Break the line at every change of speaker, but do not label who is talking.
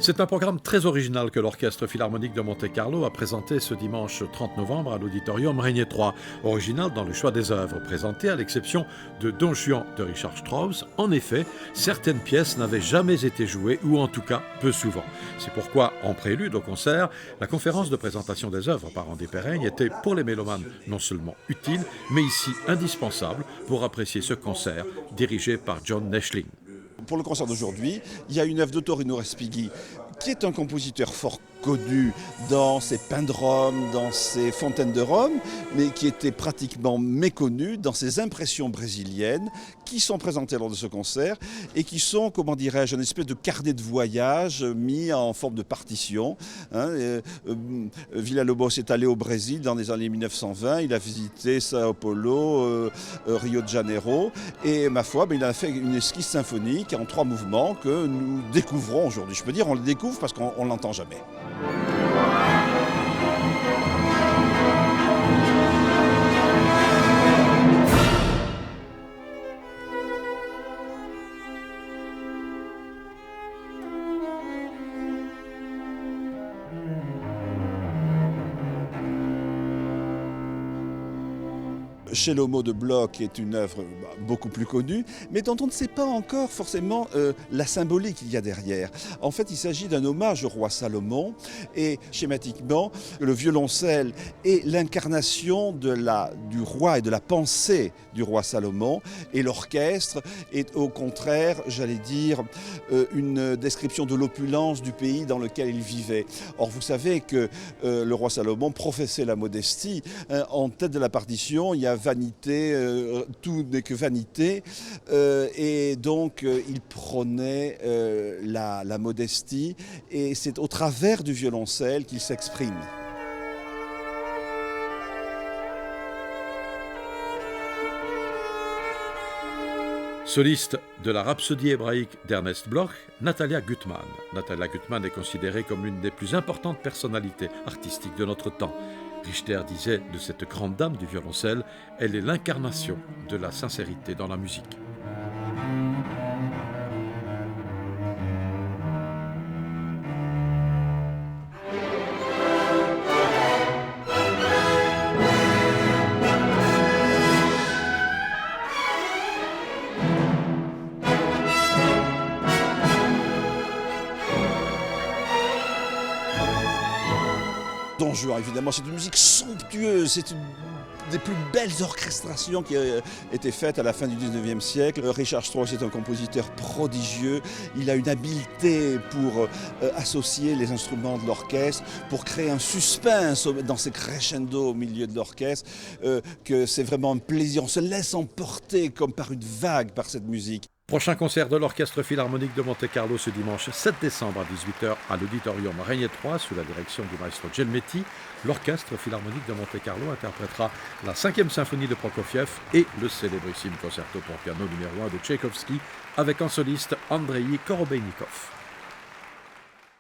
C'est un programme très original que l'Orchestre Philharmonique de Monte-Carlo a présenté ce dimanche 30 novembre à l'Auditorium Régnier 3. Original dans le choix des œuvres présentées, à l'exception de Don Juan de Richard Strauss. En effet, certaines pièces n'avaient jamais été jouées, ou en tout cas peu souvent. C'est pourquoi, en prélude au concert, la conférence de présentation des œuvres par André Perraigne était pour les mélomanes non seulement utile, mais ici indispensable pour apprécier ce concert dirigé par John Neschling.
Pour le concert d'aujourd'hui, il y a une œuvre d'Ottorino Respighi, qui est un compositeur fort connu dans ses pains de Rome, dans ses fontaines de Rome, mais qui était pratiquement méconnu dans ses impressions brésiliennes, qui sont présentées lors de ce concert et qui sont, comment dirais-je, une espèce de carnet de voyage mis en forme de partition. Villa-Lobos est allé au Brésil dans les années 1920, il a visité Sao Paulo, Rio de Janeiro, et ma foi, il a fait une esquisse symphonique en 3 mouvements que nous découvrons aujourd'hui. Je peux dire on le découvre parce qu'on ne l'entend jamais. Chez l'Homo de Bloch est une œuvre beaucoup plus connue, mais dont on ne sait pas encore forcément la symbolique qu'il y a derrière. En fait, il s'agit d'un hommage au roi Salomon, et schématiquement, le violoncelle est l'incarnation du roi et de la pensée du roi Salomon, et l'orchestre est au contraire, j'allais dire, une description de l'opulence du pays dans lequel il vivait. Or, vous savez que le roi Salomon professait la modestie. En tête de la partition, il y a vanité, tout n'est que vanité, et donc il prônait la modestie, et c'est au travers du violoncelle qu'il s'exprime.
Soliste de la Rhapsodie hébraïque d'Ernest Bloch, Natalia Gutmann. Natalia Gutmann est considérée comme l'une des plus importantes personnalités artistiques de notre temps. Richter disait de cette grande dame du violoncelle, elle est l'incarnation de la sincérité dans la musique.
Don Juan, évidemment, c'est une musique somptueuse, c'est une des plus belles orchestrations qui a été faites à la fin du 19e siècle. Richard Strauss est un compositeur prodigieux, il a une habileté pour associer les instruments de l'orchestre, pour créer un suspense dans ces crescendo au milieu de l'orchestre, que c'est vraiment un plaisir, on se laisse emporter comme par une vague par cette musique.
Prochain concert de l'Orchestre Philharmonique de Monte-Carlo ce dimanche 7 décembre à 18h à l'Auditorium Régnier 3 sous la direction du maestro Gelmetti. L'Orchestre Philharmonique de Monte-Carlo interprétera la 5e symphonie de Prokofiev et le célébrissime concerto pour piano numéro 1 de Tchaïkovski avec en soliste Andreï Korobeinikov.